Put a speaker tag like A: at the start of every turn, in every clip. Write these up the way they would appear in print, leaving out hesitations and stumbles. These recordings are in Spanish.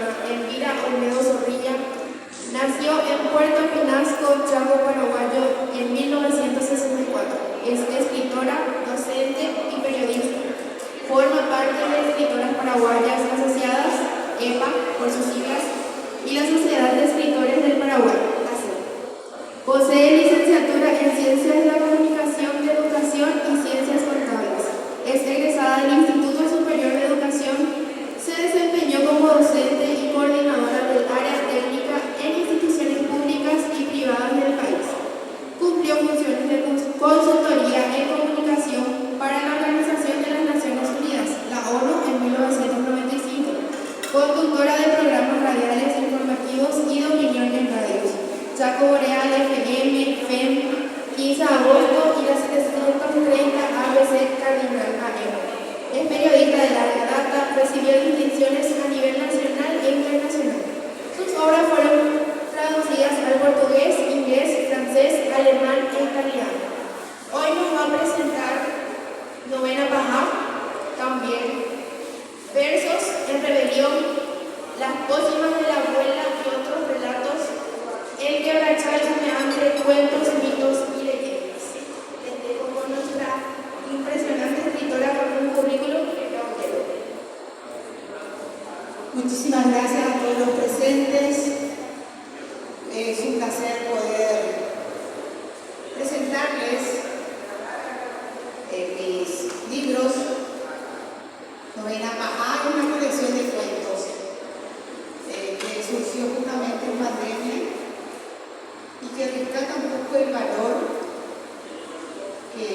A: doña Elvira Olmedo Zorrilla nació en Puerto Pinasco, Chaco, Paraguayo, en 1964. Es escritora, docente y periodista. Forma parte de Escritoras Paraguayas Asociadas, EPA, por sus siglas, y la Sociedad de Escritores del Paraguay, ASEP. Posee licenciatura en Ciencias de la Comunicación, de Educación y Ciencias Contables. Es egresada del Instituto Superior de Educación. Se desempeñó como docente y coordinadora del área técnica en instituciones públicas y privadas del país. Cumplió funciones de consultoría en comunicación para la Organización de las Naciones Unidas, la ONU, en 1995. Conductora de programas radiales informativos y de opinión en radios. Chaco Boreal, FM, FEM, 15 de agosto y las 730 ABC Cardinal AM. Es periodista de larga data, recibió distinciones a nivel nacional e internacional. Sus obras fueron traducidas al portugués, inglés, francés, alemán e italiano. Hoy nos va a presentar Novena Pajá, también Versos en Rebelión, Las Pócimas de la Abuela y otros relatos, El Quebrachal Humeante, Cuentos, Mitos y Leyendas. Les dejo con nuestra impresionante escritora con un currículum que caballero.
B: Muchísimas gracias a todos los presentes. Es un placer poder presentarles mis libros. Novena Pajá es una colección de cuentos que surgió justamente en pandemia y que rescata un poco el valor que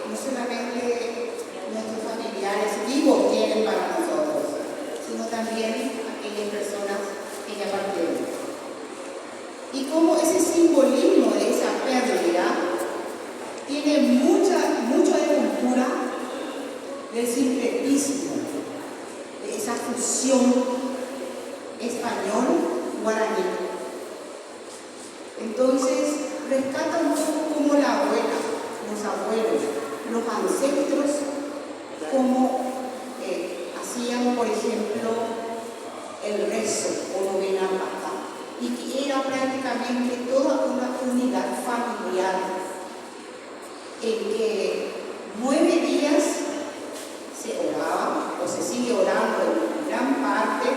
B: no solamente nuestros familiares vivos tienen para nosotros, sino también aquellas personas que ya partieron. Y cómo ese simbolismo de esa pérdida tiene mucho de cultura del sincretismo, de esa fusión español-guaraní. Entonces, rescata un poco como la abuela, los abuelos, los ancestros, como hacían, por ejemplo, el rezo o novena pajá, y que era prácticamente toda una unidad familiar en que 9 días se oraba o se sigue orando en gran parte,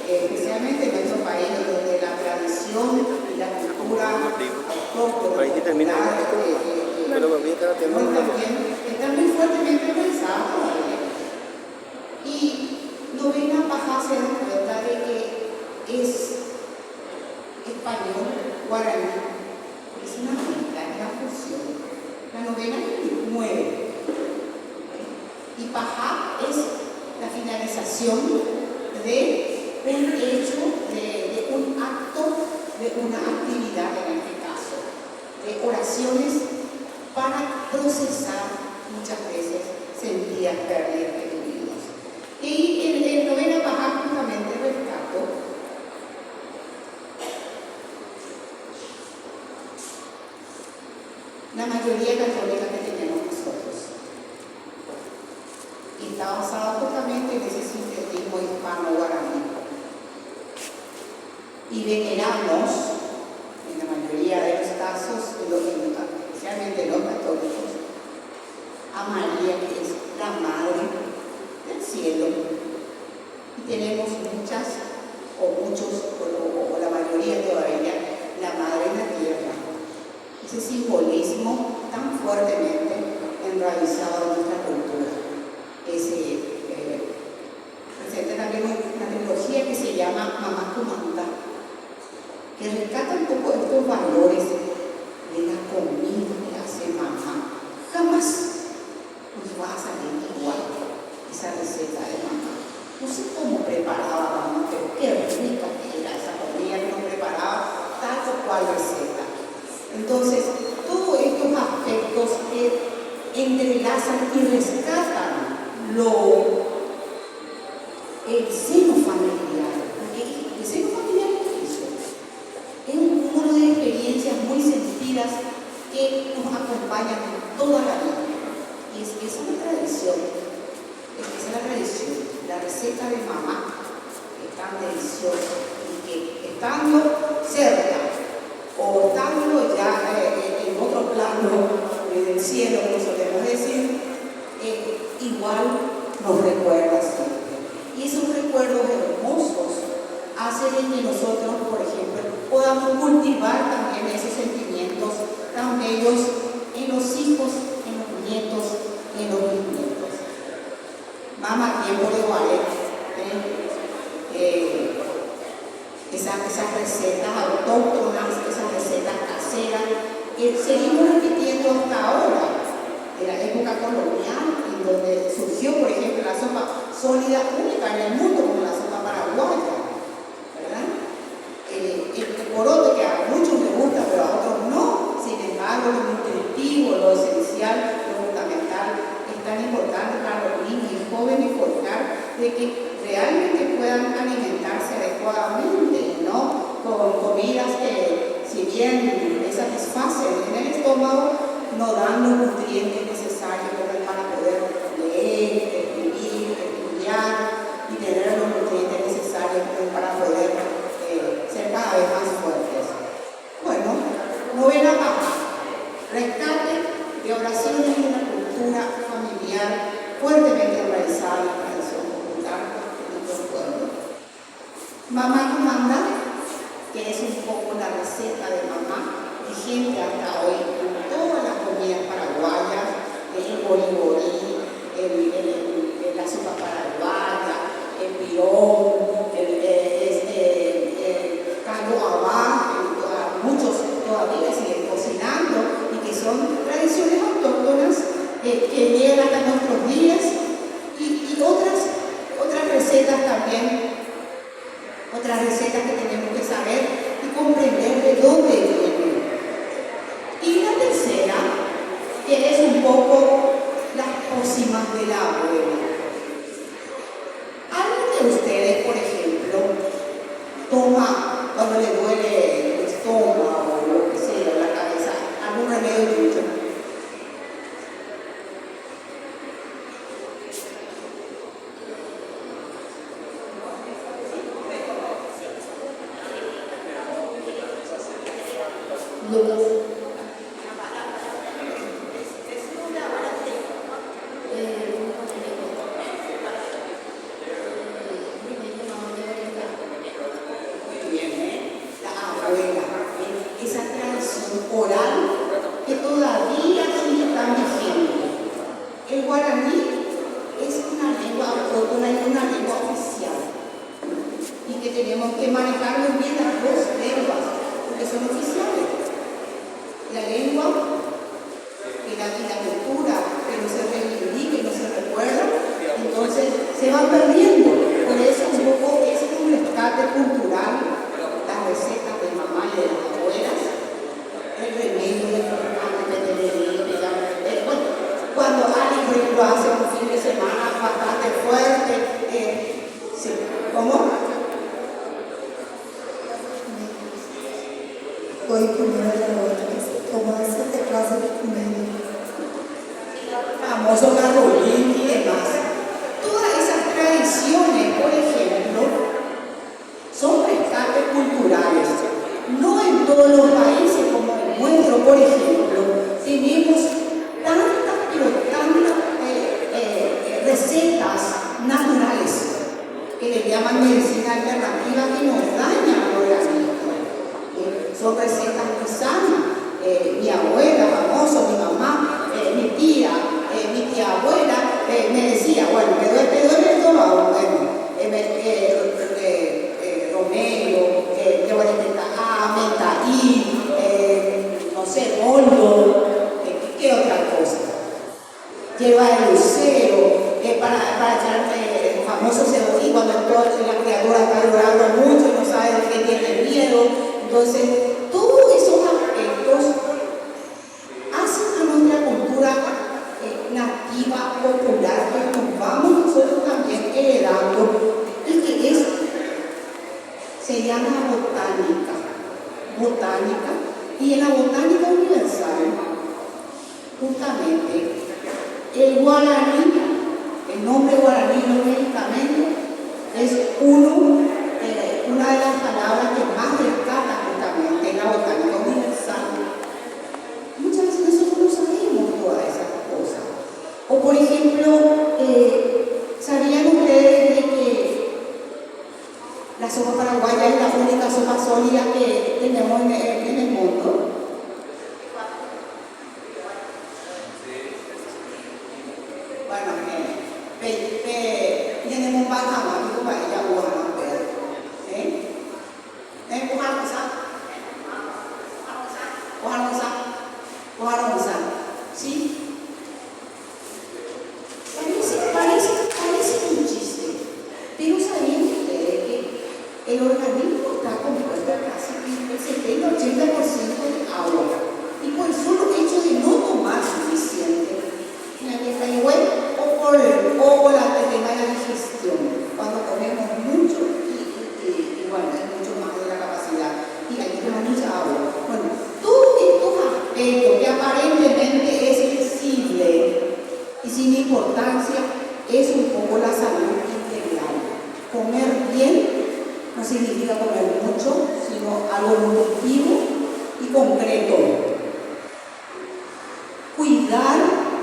B: especialmente en nuestro país, donde la tradición y la cultura autóctona están muy fuertemente pensados. Y Novena Pajá se da cuenta de que es español, guaraní, es una mezcla, es una fusión. La novena es 9. Y Pajá es la finalización de un hecho, de un acto, de una actividad en este caso, de oraciones para procesar muchas veces sentidas pérdidas que tuvimos. Y en Novena Pajá justamente rescato la mayoría católica que tenemos nosotros. Y está basado justamente en ese sincretismo hispano-guaraní. Y veneramos, en la mayoría de los casos, especialmente los católicos, a María, que es la Madre del Cielo. Y tenemos muchas, o muchos, o la mayoría todavía, la Madre en la Tierra. Ese simbolismo tan fuertemente enraizado en nuestra cultura. Presenta también una trilogía que se llama Mamá Comanda, que rescata un poco estos valores de la comida que hace mamá. Jamás nos va a salir igual esa receta de mamá. No sé cómo preparaba mamá, pero qué rica que era esa comida que nos preparaba tal o cual receta. Entonces, todos estos aspectos que entrelazan y rescatan el seno familiar, porque el seno familiar es eso, es un cúmulo de experiencias muy sentidas que nos acompañan toda la vida. Y esa es la tradición, la receta de mamá, tan delicioso y que estando cerca o estando ya en otro plano del cielo, como solemos decir, igual nos recuerda siempre. Y esos recuerdos hermosos hacen que nosotros, por ejemplo, podamos cultivar también esos sentimientos tan bellos en los hijos, en los nietos, en los bisnietos. Mamá, tiempo de Guaret, esas recetas autóctonas, esas recetas caseras, que seguimos repitiendo hasta ahora, de la época colonial, en donde surgió, por ejemplo, la sopa sólida única en el mundo, como la sopa paraguaya, ¿verdad? El poroto, que a muchos les gusta, pero a otros no. Sin embargo, lo nutritivo, lo esencial, lo fundamental, es tan importante para los niños y jóvenes forjar de que realmente puedan alimentarse adecuadamente, ¿no? Con comidas que, si bien les satisfacen en el estómago, no dan los nutrientes necesarios para poder leer, escribir, estudiar y tener los nutrientes necesarios para poder ser cada vez más fuertes. Bueno, novena baja, rescate de oraciones de una cultura familiar fuertemente organizada en la tradición popular de nuestro pueblo. Mamá comanda, que es un poco la receta de mamá, vigente hasta hoy en todas las comidas paraguayas, el boriborí, la sopa paraguaya, el pirón, el caldo abá, muchos todavía siguen cocinando y que son tradiciones autóctonas que llegan hasta nuestros días y otras recetas también, otras recetas que tenemos que saber y comprender de dónde vienen. Y la tercera, que es un poco las pócimas de la abuela. ¿Alguien de ustedes, por ejemplo, toma cuando le duele el estómago o lo que sea, la cabeza, algún remedio tuyo?
A: Lucas.
B: Esa tradición oral que todavía sigue tan vigente. El guaraní es una lengua autóctona y una lengua oficial, y que tenemos que manejar muy bien las dos lenguas, porque son oficiales. La lengua y la cultura que no se reivindica, que no se recuerda, entonces se van perdiendo. Por eso un poco es un rescate cultural. Las recetas de mamá y de las abuelas, el remedio de bueno, cuando alguien, por ejemplo, hace un fin de semana bastante fuerte, ¿cómo?
C: Hoy primero de la hora, tomarse de clase de comida.
B: Famoso carolín y demás. Todas esas tradiciones, por ejemplo, son rescates culturales. No en todos los países como el nuestro, por ejemplo, tenemos tantas, pero tantas recetas naturales que le llaman medicina alternativa, que nos dañan al organismo. Son recetas muy sanas. Mi abuela, famoso, mi mamá, mi tía abuela me decía, bueno, me duele el estómago, bueno, romero, lleva de mentaí, no sé, boldo, ¿qué otra cosa? Lleva el lucero, para echar el famoso cebollín cuando la criatura está llorando mucho y no sabe de qué tiene miedo. Entonces, todos esos aspectos hacen a nuestra cultura nativa, popular, que nos vamos nosotros también heredando, y que se llama botánica, y en la botánica universal, justamente, el guaraní, el nombre guaraní no medicamento, es uno por ejemplo, ¿sabían ustedes de que la sopa paraguaya es la única sopa sólida que tenemos en el mundo? Bueno, tenemos un bajamar, para ella buena, ¿sí? Parece un chiste, pero ¿sabían ustedes que el organismo está compuesto casi el 70-80% de agua? Y por el solo hecho de no tomar suficiente, la que está igual, o por la tema de la digestión, cuando comemos mucho y bueno, es mucho más de la capacidad, y hay que tomar mucha agua. Bueno, todos estos aspectos que aparentemente es visible y sin importancia, es un poco la salud integral. Comer bien no significa comer mucho, sino algo nutritivo y concreto. Cuidar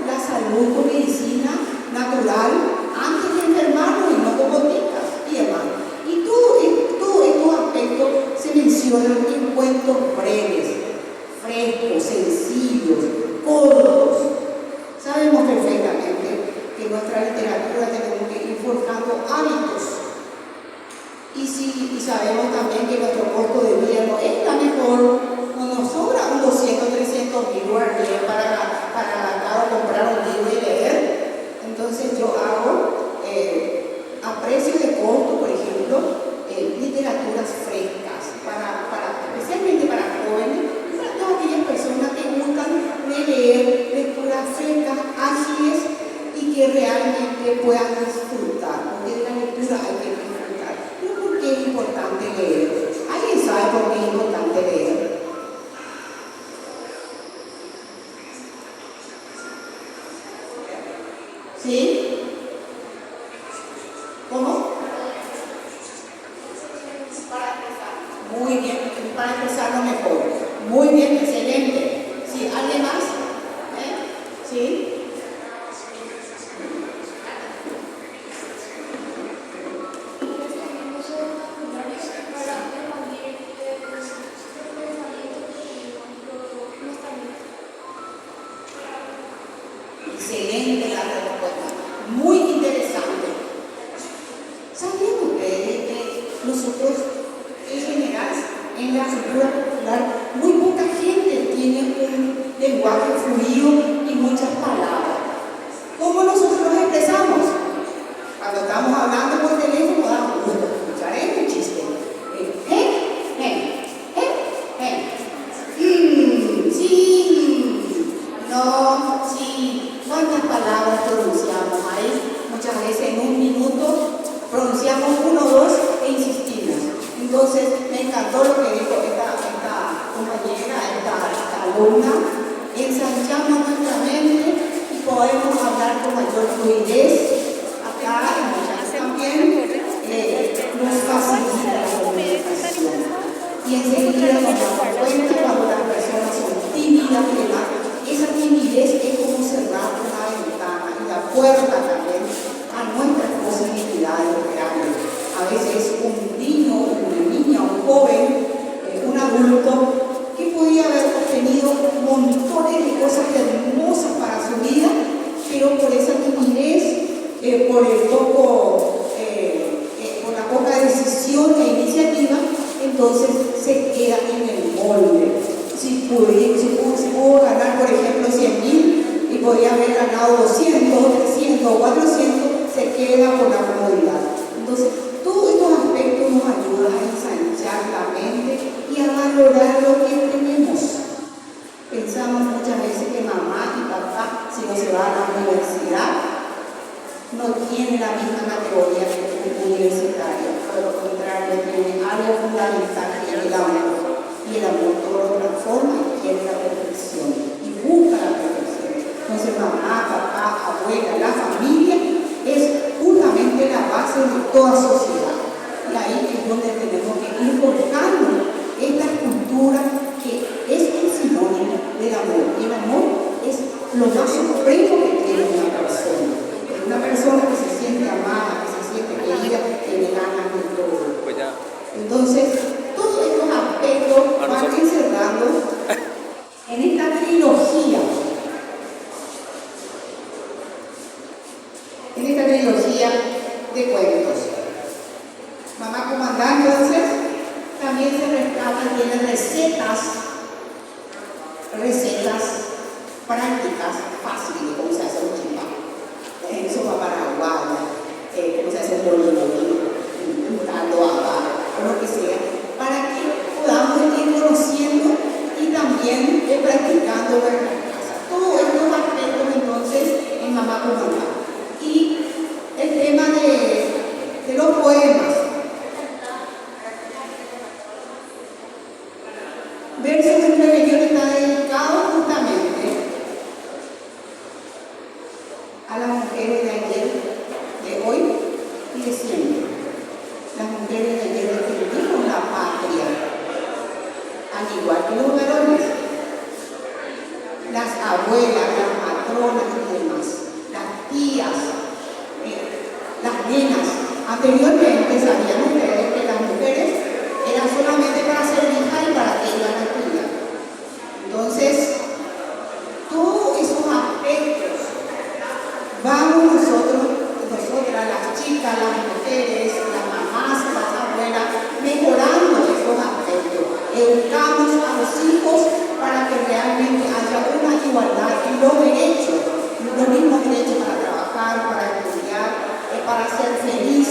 B: la salud con medicina natural antes de enfermarnos y no con boticas y demás. Y todos estos aspectos se mencionan en cuentos breves, frescos, sencillos, cortos. Sabemos perfectamente que en nuestra literatura tenemos que ir forjando hábitos. Y sabemos también que nuestro costo de vida no es la mejor, no nos sobra un 200-300 mil guardias para gastar o comprar un libro y leer. Entonces yo hago a precio de costo, por ejemplo, literaturas frescas, especialmente para jóvenes y para todas aquellas personas que buscan leer lecturas frescas, ágiles y que realmente puedan disfrutar, porque de la lectura hay que disfrutar. Pero ¿por qué es importante leer? ¿Alguien sabe por qué es importante leer? ¿Sí? ¿Cómo? Para empezar. Muy bien, para empezar lo mejor. Muy bien, excelente. ¿Sí? ¿Alguien más? ¿Sí? Excelente la respuesta, muy interesante. ¿Sabían ustedes que nosotros, en general, en la cultura popular, muy poca gente tiene un lenguaje fluido y muchas palabras? ¿Cómo nosotros nos expresamos? Cuando estamos hablando por teléfono, damos gusto escuchar un chiste. Sí, no, sí. ¿Cuántas palabras pronunciamos ahí? Muchas veces en un minuto pronunciamos 1 o 2 e insistimos. Entonces, me encantó lo que dijo esta compañera, esta alumna. Ensanchamos nuestra mente y podemos hablar con mayor fluidez. Acá, en muchas también, nos facilita la comunicación. Y enseguida nos damos cuenta cuando las personas son tímidas y demás. Esa timidez es como cerrar una ventana y la puerta también a nuestras posibilidades grandes. A veces un niño, una niña, un joven, un adulto que podía haber obtenido montones de cosas hermosas para su vida, pero por esa timidez, por la poca decisión e iniciativa, entonces se queda en el molde. Si pudo ganar, por ejemplo, 100.000 y podía haber ganado 200, 300 o 400, se queda por la comodidad. Entonces, todos estos aspectos nos ayudan a ensanchar la mente y a valorar lo que tenemos. Pensamos muchas veces que mamá y papá, si no se va a la universidad, no tienen la misma categoría que un universitario. Por lo contrario, tienen algo fundamental que es el amor. Y el amor todo lo transforma y quiere la perfección y busca la perfección. Entonces mamá, papá, abuela, la familia es justamente la base de toda sociedad. Y ahí es donde tenemos que ir forjando esta cultura que es un sinónimo del amor. Y el amor es lo más supremo que tiene una persona. en esta trilogía de cuentos. Mamá Comandante, entonces, también se rescatan, tiene recetas prácticas, fáciles de cómo se hace un chipá, sopa paraguaya, cómo se hace un bolillo, un caldo o lo que sea, para que podamos ir conociendo y también practicando en la casa. Todos estos aspectos entonces en Mamá Comandante. Y el tema de los poemas. Versos del Rebelión está dedicado justamente a las mujeres de ayer, de hoy y de siempre. Las mujeres de ayer defendieron la patria, al igual que los varones. Las abuelas, las matronas y demás, las tías, las nenas. Anteriormente sabían ustedes que las mujeres eran solamente para ser hijas y para que iban a estudiar. Entonces, todos esos aspectos vamos nosotras, las chicas, las mujeres, las mamás, las abuelas, mejorando esos aspectos. Educamos a los hijos para que realmente haya una igualdad en los derechos, los mismos derechos para trabajar, para estudiar, para ser feliz,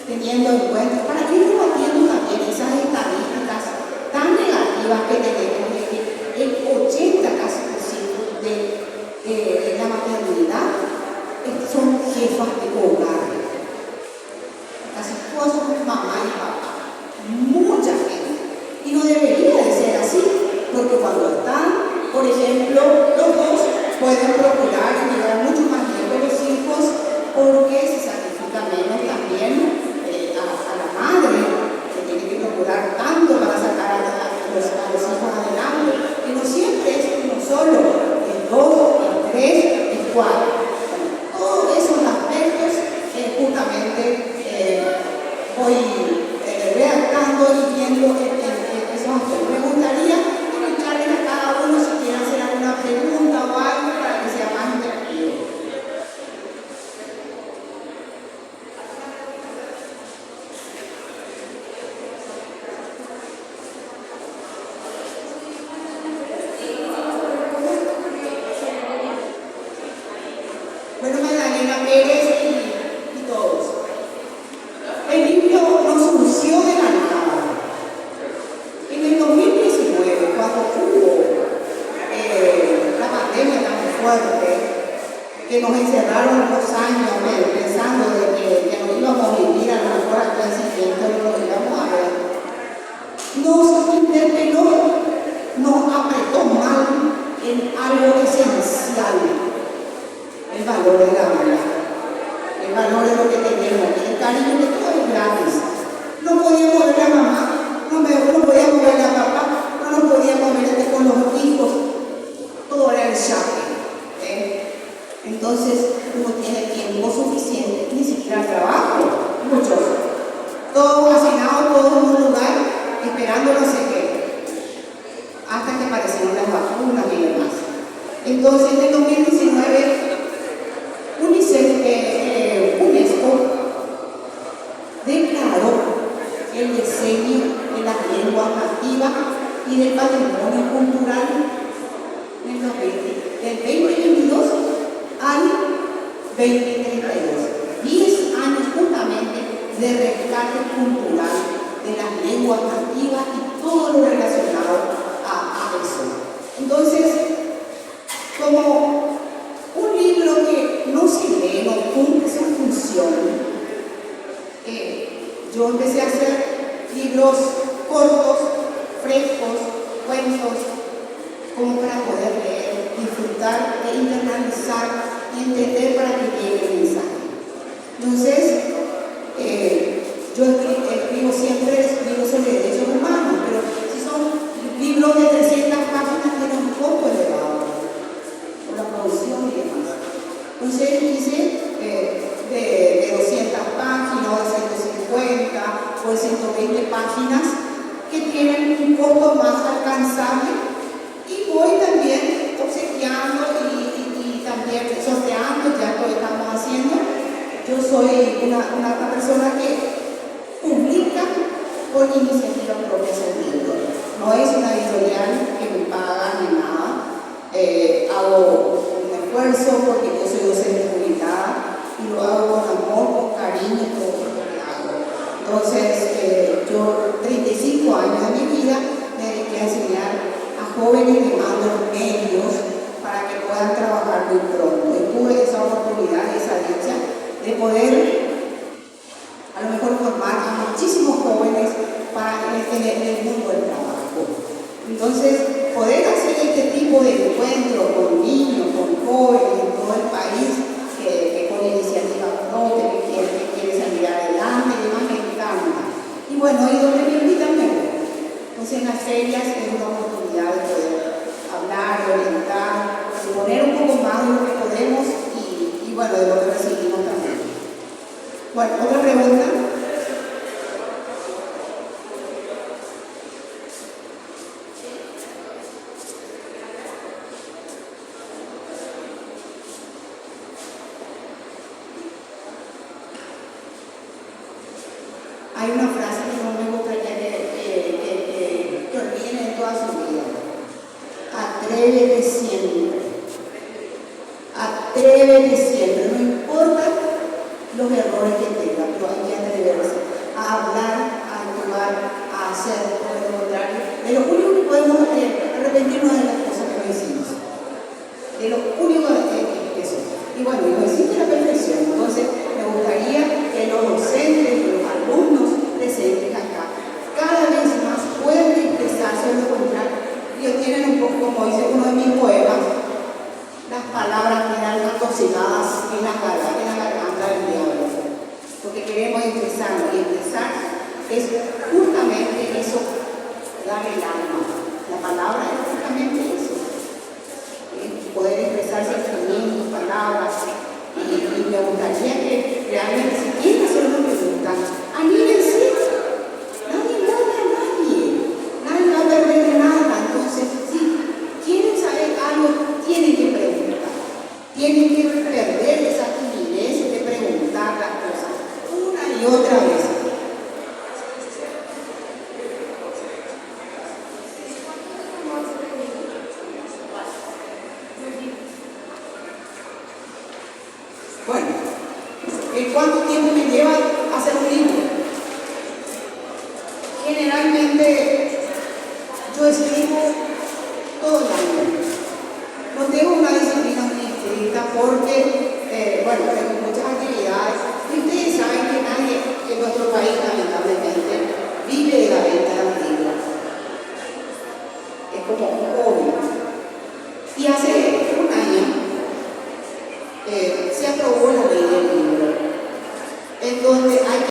B: teniendo en cuenta, para ir combatiendo también esas estadísticas tan negativas que tenemos de que el 80% de la maternidad son jefas de hogar. Casi todas son mamá y papá. Mucha gente. Y no debería de ser así, porque cuando están, por ejemplo, los dos pueden procurar y llevar mucho más tiempo a los hijos porque se sacrifica menos también a la madre, que tiene que procurar tanto para sacar a los hijos adelante, que no siempre es uno solo, es dos, es tres, es cuatro. Todos esos aspectos justamente voy redactando y viendo esos aspectos. Me gustaría escucharles a cada uno si quieren hacer alguna pregunta o algo para que sea más interactivo. Bueno, Magdalena Pérez y todos. El libro no surgió de la nada. En el 2019, cuando hubo la pandemia tan fuerte, que nos encerraron 2 años pensando de que nos íbamos a vivir a lo mejor al día siguiente, no lo íbamos a ver, nos interpeló, nos apretó mal en algo esencial. El valor de la vida, el valor de lo que tenemos, el cariño de todo es gratis. No podíamos ver a mamá, no podíamos ver a papá, no nos podíamos ver con los hijos, todo era el shopping. Entonces uno tiene tiempo suficiente, ni siquiera trabajo, muchos, todos hacinados, todos en un lugar, esperando no sé qué, hasta que aparecieron las vacunas y demás. Entonces en el 2019, UNESCO declaró el diseño de las lenguas nativas y del patrimonio cultural del 2022 al 2032. 10 años justamente de rescate cultural de las lenguas nativas y todo lo relacionado a eso. Entonces, como un libro que no se lee, no cumple su función, yo empecé a hacer libros cortos, frescos, cuentos, como para poder leer, disfrutar e internalizar y entender para que llegue el mensaje. Entonces, yo escribo siempre libros sobre derechos humanos, pero si son libros de 300 páginas, tienen un costo elevado por la producción y demás. Entonces hice de 200 páginas, o de 150 o de 120 páginas que tienen un costo más alcanzable, y voy también obsequiando y también sorteando, ya lo estamos haciendo, yo soy una persona que publica por iniciativa propia ese libro. No es una editorial que me paga ni nada. Hago un esfuerzo porque yo soy docente jubilada y lo hago con amor, con cariño, todo lo que hago. Entonces, yo 35 años de mi vida me dediqué a enseñar a jóvenes que mando medios para que puedan trabajar muy pronto. Y tuve esa oportunidad, esa dicha de poder a lo mejor formar a muchísimos jóvenes para en el mundo del trabajo. Entonces, poder hacer este tipo de encuentros con niños, con jóvenes en todo el país, que con iniciativa propia, que quieren salir adelante y demás, me encanta. Y bueno, y donde me invitan me voy. Entonces, en las ferias es una oportunidad de poder hablar, de orientar, de poner un poco más de lo que podemos y bueno, de lo que recibimos también. Bueno, otra pregunta. Hay una frase que no me gustaría que olviden en toda su vida. Atrévete siempre. Atrévete siempre. No importa los errores que tengas, pero hay que atreverse a hablar, a actuar, a hacer por lo contrario. De lo único que podemos arrepentirnos de las cosas que no hicimos. De lo único que es eso. Y bueno, no existe la perfección. Entonces, me gustaría que los docentes, los alumnos presentes acá, cada vez más puedan expresarse de lo contrario. Ellos tienen un poco, como dice uno de mis poemas, las palabras quedan atosigadas en la garganta del diablo. Porque queremos expresarnos y expresar es justamente eso, dar el alma. La palabra es justamente eso. Poder expresarse en sus palabras. Y me gustaría que realmente, si quieren hacer una pregunta, anímense. Nadie manda a nadie. Nadie va a perder nada. Entonces, si quieren saber algo, tienen que preguntar. Tienen que perder esa timidez de preguntar las cosas una y otra vez. Bueno, ¿cuánto tiempo me lleva hacer un libro? Generalmente yo escribo todo el año. No tengo una disciplina muy estricta porque, bueno,